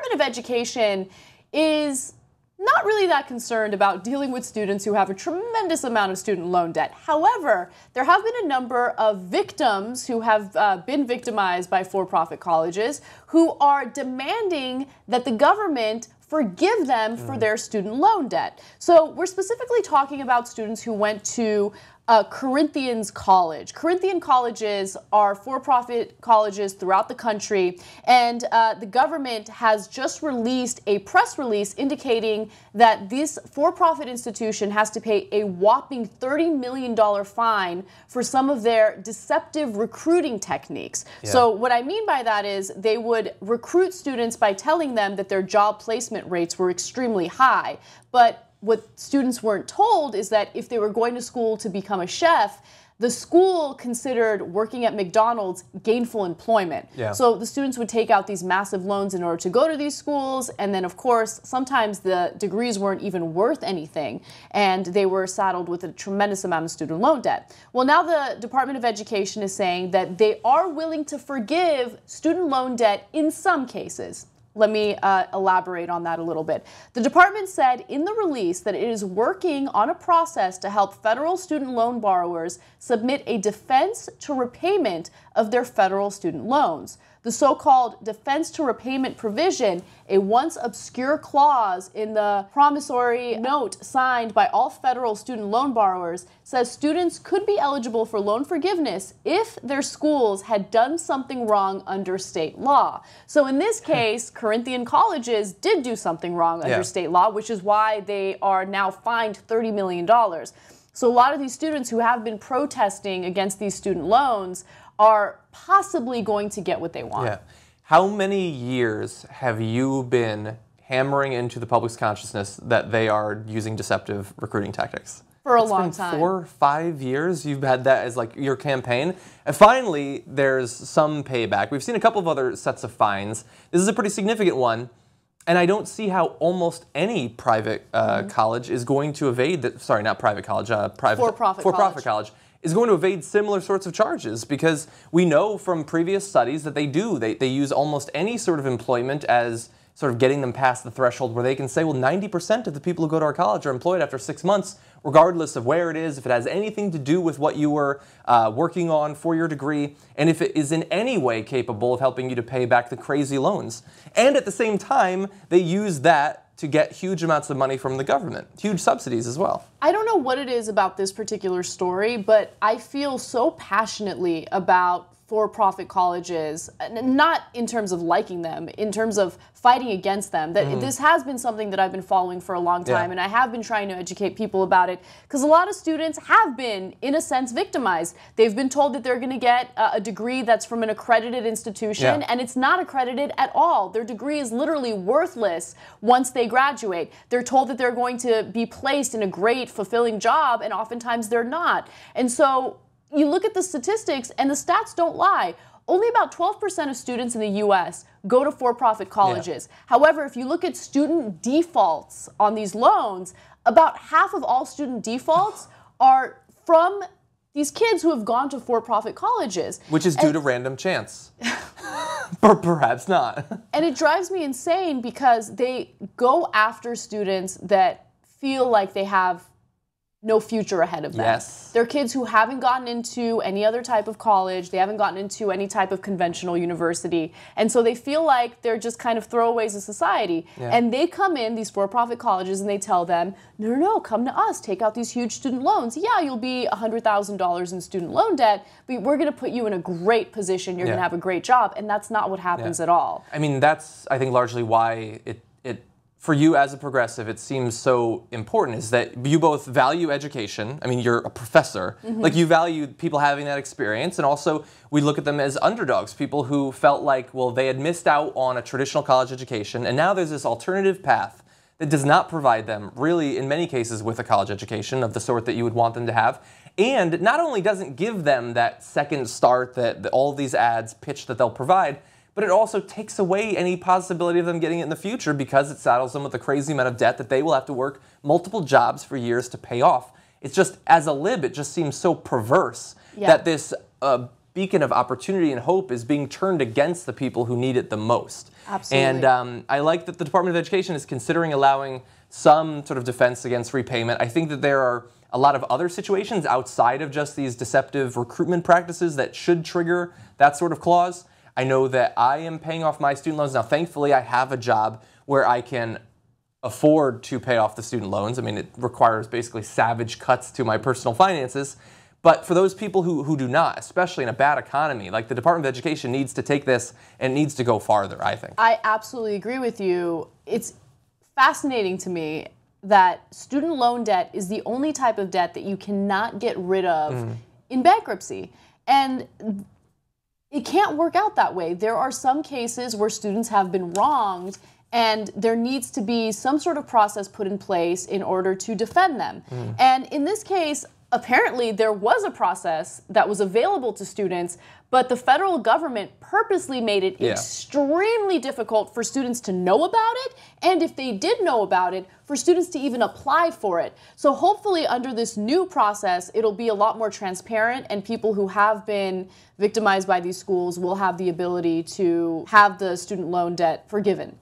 Department of Education is not really that concerned about dealing with students who have a tremendous amount of student loan debt. However, there have been a number of victims who have been victimized by for-profit colleges who are demanding that the government forgive them for their student loan debt. So we're specifically talking about students who went to Corinthian College. Corinthian Colleges are for-profit colleges throughout the country, and the government has just released a press release indicating that this for-profit institution has to pay a whopping $30 million fine for some of their deceptive recruiting techniques. Yeah. So what I mean by that is they would recruit students by telling them that their job placement rates were extremely high, but what students weren't told is that if they were going to school to become a chef, the school considered working at McDonald's gainful employment. Yeah. So the students would take out these massive loans in order to go to these schools, and then of course sometimes the degrees weren't even worth anything, and they were saddled with a tremendous amount of student loan debt. Well, now the Department of Education is saying that they are willing to forgive student loan debt in some cases. Let me elaborate on that a little bit. The department said in the release that it is working on a process to help federal student loan borrowers submit a defense to repayment of their federal student loans. The so-called defense to repayment provision, a once obscure clause in the promissory note signed by all federal student loan borrowers, says students could be eligible for loan forgiveness if their schools had done something wrong under state law. So in this case, Corinthian Colleges did do something wrong under state law, which is why they are now fined $30 million. So a lot of these students who have been protesting against these student loans are possibly going to get what they want. Yeah. How many years have you been hammering into the public's consciousness that they are using deceptive recruiting tactics? For a long time. 4 or 5 years you've had that as like your campaign. And finally, there's some payback. We've seen a couple of other sets of fines. This is a pretty significant one. And I don't see how almost any private college is going to evade that. Sorry, not private college, for-profit college is going to evade similar sorts of charges, because we know from previous studies that they use almost any sort of employment as sort of getting them past the threshold where they can say, well, 90% of the people who go to our college are employed after 6 months, regardless of where it is, if it has anything to do with what you were working on for your degree, and if it is in any way capable of helping you to pay back the crazy loans. And at the same time, they use that to get huge amounts of money from the government, huge subsidies as well. I don't know what it is about this particular story, but I feel so passionately about for-profit colleges, not in terms of liking them, in terms of fighting against them. That this has been something that I've been following for a long time, and I have been trying to educate people about it, because a lot of students have been, in a sense, victimized. They've been told that they're going to get a degree that's from an accredited institution, and it's not accredited at all. Their degree is literally worthless once they graduate. They're told that they're going to be placed in a great, fulfilling job, and oftentimes they're not. And so you look at the statistics, and the stats don't lie. Only about 12% of students in the U.S. go to for-profit colleges. However, if you look at student defaults on these loans, about half of all student defaults are from these kids who have gone to for-profit colleges. Which is due to random chance. Or perhaps not. And it drives me insane, because they go after students that feel like they have no future ahead of them. Yes. They're kids who haven't gotten into any other type of college. They haven't gotten into any type of conventional university. And so they feel like they're just kind of throwaways of society. Yeah. And they come in, these for-profit colleges, and they tell them, no, come to us, take out these huge student loans. Yeah, you'll be $100,000 in student loan debt, but we're going to put you in a great position. You're going to have a great job. And that's not what happens at all. I mean, that's, I think, largely why for you as a progressive, it seems so important, is that you both value education. I mean, you're a professor. Like, you value people having that experience, and also we look at them as underdogs, people who felt like, well, they had missed out on a traditional college education, and now there's this alternative path that does not provide them, really, in many cases, with a college education of the sort that you would want them to have. And not only doesn't give them that second start that all these ads pitch that they'll provide, but it also takes away any possibility of them getting it in the future, because it saddles them with a crazy amount of debt that they will have to work multiple jobs for years to pay off. It's just, as a lib, it just seems so perverse that this beacon of opportunity and hope is being turned against the people who need it the most. Absolutely. And I like that the Department of Education is considering allowing some sort of defense against repayment. I think that there are a lot of other situations outside of just these deceptive recruitment practices that should trigger that sort of clause. I know that I am paying off my student loans. Now, thankfully, I have a job where I can afford to pay off the student loans. I mean, it requires basically savage cuts to my personal finances. But for those people who do not, especially in a bad economy, like the Department of Education needs to take this and needs to go farther, I think. I absolutely agree with you. It's fascinating to me that student loan debt is the only type of debt that you cannot get rid of in bankruptcy. And it can't work out that way. There are some cases where students have been wronged, and there needs to be some sort of process put in place in order to defend them. And in this case, apparently there was a process that was available to students, but the federal government purposely made it extremely difficult for students to know about it, and if they did know about it, for students to even apply for it. So hopefully under this new process, it'll be a lot more transparent, and people who have been victimized by these schools will have the ability to have the student loan debt forgiven.